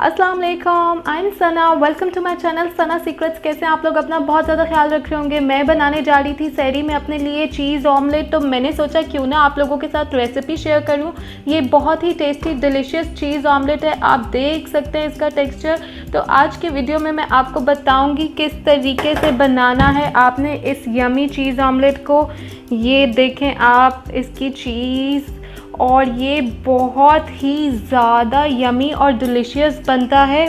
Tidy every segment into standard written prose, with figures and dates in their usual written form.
अस्सलाम वालेकुम, I am Sana. Welcome to my channel Sana secrets. कैसे आप लोग अपना बहुत ज़्यादा ख्याल रख रहे होंगे। मैं बनाने जा रही थी सहरी में अपने लिए चीज़ ऑमलेट, तो मैंने सोचा क्यों ना आप लोगों के साथ रेसिपी शेयर करूं। ये बहुत ही टेस्टी डिलीशियस चीज़ ऑमलेट है, आप देख सकते हैं इसका टेक्सचर। तो आज की वीडियो में मैं आपको बताऊँगी किस तरीके से बनाना है आपने इस यमी चीज़ ऑमलेट को। ये देखें आप इसकी चीज़, और ये बहुत ही ज़्यादा यमी और डिलीशियस बनता है।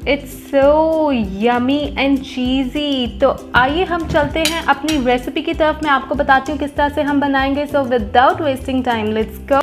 इट्स सो यमी एंड चीज़ी। तो आइए हम चलते हैं अपनी रेसिपी की तरफ। मैं आपको बताती हूँ किस तरह से हम बनाएंगे। So without wasting time let's go.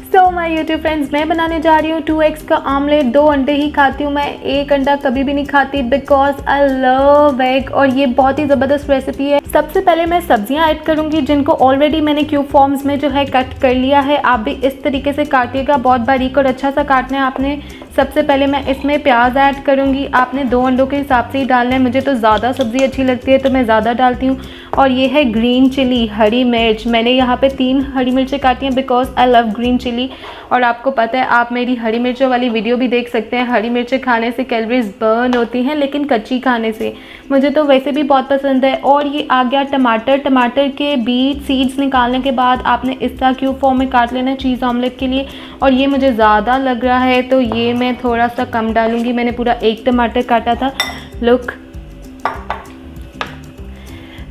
So my YouTube friends, मैं बनाने जा रही हूँ 2 एग्स का ऑमलेट। 2 अंडे ही खाती हूँ मैं, 1 अंडा कभी भी नहीं खाती बिकॉज आई लव एग, और ये बहुत ही ज़बरदस्त रेसिपी है। सबसे पहले मैं सब्जियां ऐड करूँगी जिनको ऑलरेडी मैंने क्यूब फॉर्म्स में जो है कट कर लिया है। आप भी इस तरीके से काटिएगा, बहुत बारीक और अच्छा सा काटना है आपने। सबसे पहले मैं इसमें प्याज ऐड करूँगी। आपने 2 अंडों के हिसाब से ही डालना है। मुझे तो ज़्यादा सब्ज़ी अच्छी लगती है तो मैं ज़्यादा डालती हूँ। और ये है ग्रीन चिली, हरी मिर्च। मैंने यहाँ पे 3 हरी मिर्चें काटी हैं because I love green chilli. और आपको पता है, आप मेरी हरी मिर्चों वाली वीडियो भी देख सकते हैं। हरी मिर्चें खाने से कैलोरीज बर्न होती हैं, लेकिन कच्ची खाने से मुझे तो वैसे भी बहुत पसंद है। और ये आ गया टमाटर। टमाटर के बीज सीड्स निकालने के बाद आपने इस तरह क्यूब फॉर्म में काट लेना है चीज़ ऑमलेट के लिए। और ये मुझे ज़्यादा लग रहा है तो ये मैं थोड़ा सा कम डालूँगी। मैंने पूरा 1 टमाटर काटा था। लुक।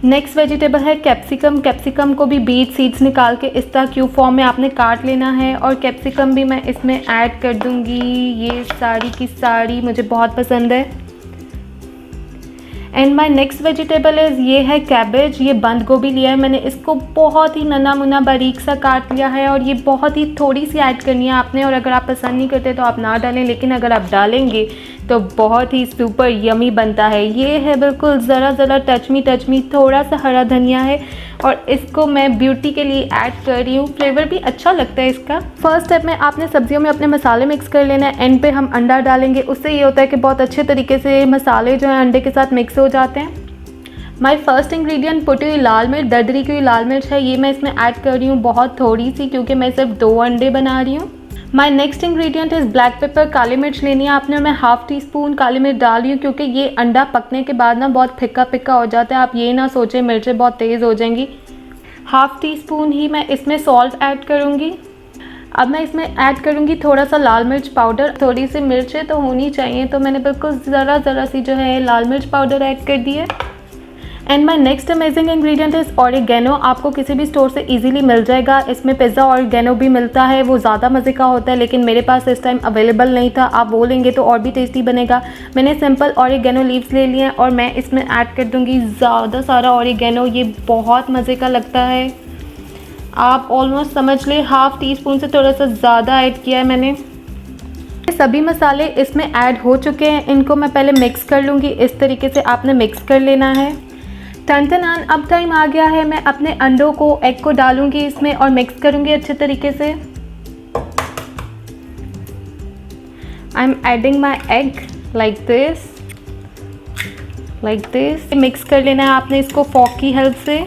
नेक्स्ट वेजिटेबल है कैप्सिकम। कैप्सिकम को भी बीज सीड्स निकाल के इस तरह क्यूब फॉर्म में आपने काट लेना है। और कैप्सिकम भी मैं इसमें ऐड कर दूंगी। ये सारी की सारी मुझे बहुत पसंद है। And my next vegetable is ये है कैबेज। ये बंद गोभी लिया है मैंने, इसको बहुत ही नन्हा मुन्ना बारीक सा काट लिया है। और ये बहुत ही थोड़ी सी ऐड करनी है आपने, और अगर आप पसंद नहीं करते तो आप ना डालें, लेकिन अगर आप डालेंगे तो बहुत ही सुपर यमी बनता है। ये है बिल्कुल ज़रा ज़रा टच मी थोड़ा सा हरा धनिया है, और इसको मैं ब्यूटी के लिए ऐड कर रही हूँ। फ्लेवर भी अच्छा लगता है इसका। फर्स्ट स्टेप में आपने सब्जियों में अपने मसाले मिक्स कर लेना है। एंड पे हम अंडा डालेंगे, उससे ये होता है कि बहुत अच्छे तरीके से मसाले जो हैं अंडे के साथ मिक्स हो जाते हैं। माय फर्स्ट इंग्रेडिएंट पुटी हुई लाल मिर्च, दरदरी की हुई लाल मिर्च है। ये मैं इसमें ऐड कर रही हूँ बहुत थोड़ी सी, क्योंकि मैं सिर्फ 2 अंडे बना रही हूँ। My next ingredient is black pepper. काली मिर्च लेनी है आपने, और मैं 1/2 टीस्पून काली मिर्च डाल रही हूँ, क्योंकि ये अंडा पकने के बाद ना बहुत फिक्का फिक्का हो जाता है। आप ये ना सोचें मिर्चें बहुत तेज़ हो जाएंगी। 1/2 टीस्पून ही मैं इसमें सॉल्ट ऐड करूँगी। अब मैं इसमें ऐड करूँगी थोड़ा सा लाल मिर्च पाउडर। थोड़ी सी मिर्चें तो होनी चाहिए, तो मैंने बिल्कुल ज़रा सी जो है लाल मिर्च पाउडर ऐड कर दी है। And my next amazing ingredient is oregano. आपको किसी भी स्टोर से इजीली मिल जाएगा। इसमें पिज़्ज़ा ऑरिगेनो भी मिलता है, वो ज़्यादा मज़े का होता है, लेकिन मेरे पास इस टाइम अवेलेबल नहीं था। आप वो लेंगे तो और भी टेस्टी बनेगा। मैंने सिंपल ऑरिगेनो लीव्स ले लिए हैं, और मैं इसमें ऐड कर दूँगी ज़्यादा सारा ऑरिगेनो। ये बहुत मज़े का लगता है। आप ऑलमोस्ट समझ लें 1/2 टीस्पून से थोड़ा सा ज़्यादा ऐड किया है मैंने। सभी मसाले इसमें ऐड हो चुके हैं। इनको मैं पहले मिक्स कर लूँगी। इस तरीके से आपने मिक्स कर लेना है। टन अब टाइम आ गया है। मैं अपने अंडों को, एग को डालूंगी इसमें और मिक्स करूंगी अच्छे तरीके से। I am adding my egg like this. Mix कर लेना है आपने इसको फॉर्क की हेल्प से।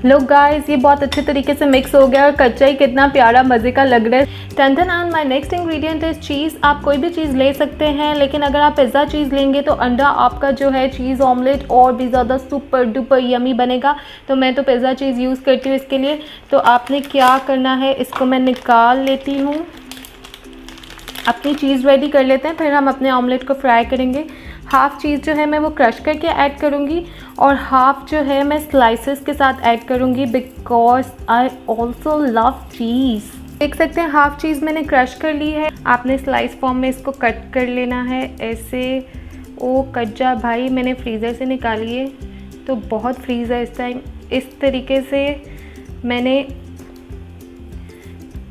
लो गाइस, ये बहुत अच्छे तरीके से मिक्स हो गया, और कच्चा ही कितना प्यारा मज़े का लग रहा है। Then my next ingredient is cheese. आप कोई भी चीज़ ले सकते हैं, लेकिन अगर आप पिज़्ज़ा चीज़ लेंगे तो अंडा आपका जो है चीज़ ऑमलेट और भी ज़्यादा सुपर डुपर यमी बनेगा। तो मैं तो पिज़्ज़ा चीज़ यूज़ करती हूँ इसके लिए। तो आपने क्या करना है, इसको मैं निकाल लेती हूँ। अपनी चीज़ रेडी कर लेते हैं, फिर हम अपने ऑमलेट को फ्राई करेंगे। 1/2 चीज़ जो है मैं वो क्रश करके ऐड करूँगी, और 1/2 जो है मैं स्लाइसेस के साथ ऐड करूँगी, बिकॉज आई ऑल्सो लव चीज़। देख सकते हैं 1/2 चीज़ मैंने क्रश कर ली है। आपने स्लाइस फॉर्म में इसको कट कर लेना है ऐसे। ओ कच्चा भाई, मैंने फ्रीज़र से निकाली है तो बहुत फ्रीज़ है इस टाइम। इस तरीके से मैंने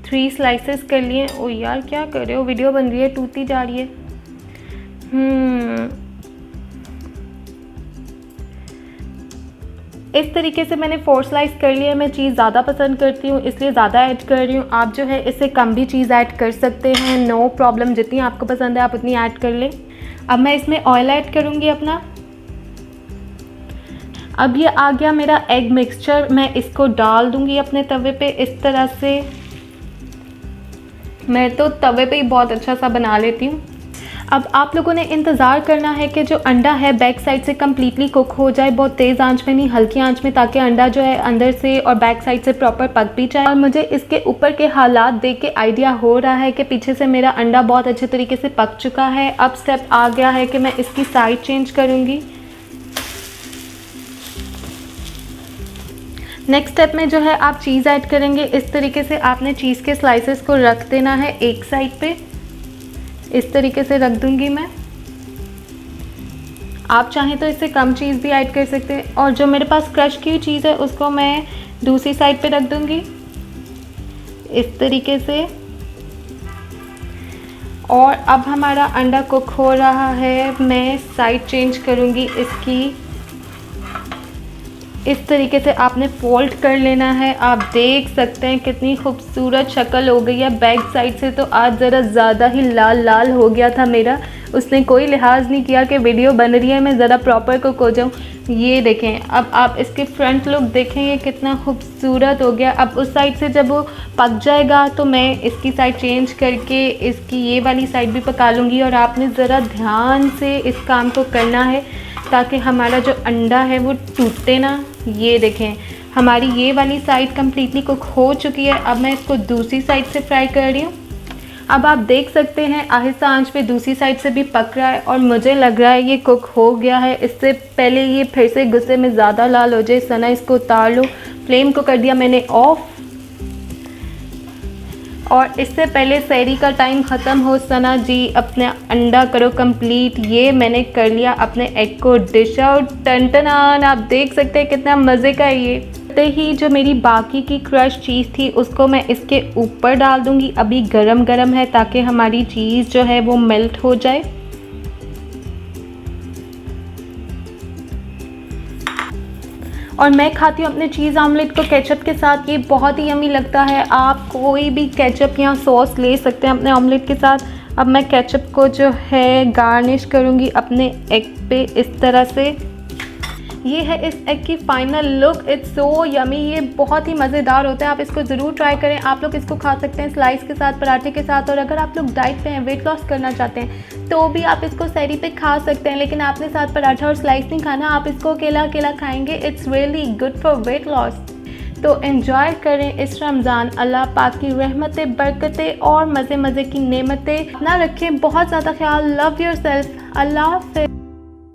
3 स्लाइसेस कर लिए। ओ यार क्या कर रहे हो, वीडियो बन रही है, टूटती जा रही है। इस तरीके से मैंने 4 स्लाइस कर लिया है। मैं चीज़ ज़्यादा पसंद करती हूँ इसलिए ज़्यादा ऐड कर रही हूँ। आप जो है इससे कम भी चीज़ ऐड कर सकते हैं, नो प्रॉब्लम। जितनी आपको पसंद है आप उतनी ऐड कर लें। अब मैं इसमें ऑयल ऐड करूँगी अपना। अब ये आ गया मेरा एग मिक्सचर। मैं इसको डाल दूँगी अपने तवे पे इस तरह से। मैं तो तवे पे ही बहुत अच्छा सा बना लेती हूँ। अब आप लोगों ने इंतज़ार करना है कि जो अंडा है बैक साइड से कम्प्लीटली कुक हो जाए, बहुत तेज़ आंच में नहीं, हल्की आंच में, ताकि अंडा जो है अंदर से और बैक साइड से प्रॉपर पक भी जाए। और मुझे इसके ऊपर के हालात देख के आइडिया हो रहा है कि पीछे से मेरा अंडा बहुत अच्छे तरीके से पक चुका है। अब स्टेप आ गया है कि मैं इसकी साइड चेंज करूँगी। नेक्स्ट स्टेप में जो है आप चीज़ ऐड करेंगे। इस तरीके से आपने चीज़ के स्लाइसेस को रख देना है एक साइड पे, इस तरीके से रख दूंगी मैं। आप चाहें तो इससे कम चीज़ भी ऐड कर सकते हैं। और जो मेरे पास क्रश की हुई चीज़ है उसको मैं दूसरी साइड पे रख दूंगी इस तरीके से। और अब हमारा अंडा कुक हो रहा है, मैं साइड चेंज करूंगी इसकी। इस तरीके से आपने फोल्ड कर लेना है। आप देख सकते हैं कितनी खूबसूरत शक्ल हो गई है। बैक साइड से तो आज ज़रा ज़्यादा ही लाल लाल हो गया था मेरा, उसने कोई लिहाज नहीं किया कि वीडियो बन रही है, मैं ज़रा प्रॉपर कुक हो जाऊँ। ये देखें, अब आप इसके फ्रंट लुक देखें, ये कितना खूबसूरत हो गया। अब उस साइड से जब वो पक जाएगा तो मैं इसकी साइड चेंज करके इसकी ये वाली साइड भी पका लूँगी। और आपने ज़रा ध्यान से इस काम को करना है ताकि हमारा जो अंडा है वो टूटे ना। ये देखें, हमारी ये वाली साइड कम्प्लीटली कुक हो चुकी है। अब मैं इसको दूसरी साइड से फ्राई कर रही हूँ। अब आप देख सकते हैं आहिस्ता आंच पे दूसरी साइड से भी पक रहा है और मुझे लग रहा है ये कुक हो गया है। इससे पहले ये फिर से गुस्से में ज़्यादा लाल हो जाए, सना इसको उतार लो। फ्लेम को कर दिया मैंने ऑफ। और इससे पहले सहरी का टाइम ख़त्म हो, सना जी अपना अंडा करो कंप्लीट। ये मैंने कर लिया अपने एग को डिश आउट। टन-टनान, आप देख सकते हैं कितना मज़े का है ये। ही जो मेरी बाकी की क्रश चीज़ थी उसको मैं इसके ऊपर डाल दूंगी। अभी गरम गरम है ताकि हमारी चीज़ जो है वो मेल्ट हो जाए। और मैं खाती हूँ अपने चीज़ आमलेट को केचप के साथ, ये बहुत ही यमी लगता है। आप कोई भी केचप या सॉस ले सकते हैं अपने ऑमलेट के साथ। अब मैं केचप को जो है गार्निश करूँगी अपने एग पे इस तरह से। ये है इस एग की final look. It's so yummy, ये बहुत ही मज़ेदार होता है, आप इसको ज़रूर ट्राई करें। आप लोग इसको खा सकते हैं स्लाइस के साथ, पराठे के साथ। और अगर आप लोग डाइट पे हैं, वेट लॉस करना चाहते हैं तो भी आप इसको सहरी पे खा सकते हैं, लेकिन आपने साथ पराठा और स्लाइस नहीं खाना, आप इसको अकेला अकेला खाएंगे। It's really good for weight loss. तो एंजॉय करें इस रमज़ान। अल्लाह पाक की रहमतें, बरकतें और मज़े मज़े की नेमतें ना रखें। बहुत ज़्यादा ख्याल। Love your self. अल्लाह हाफ़िज़।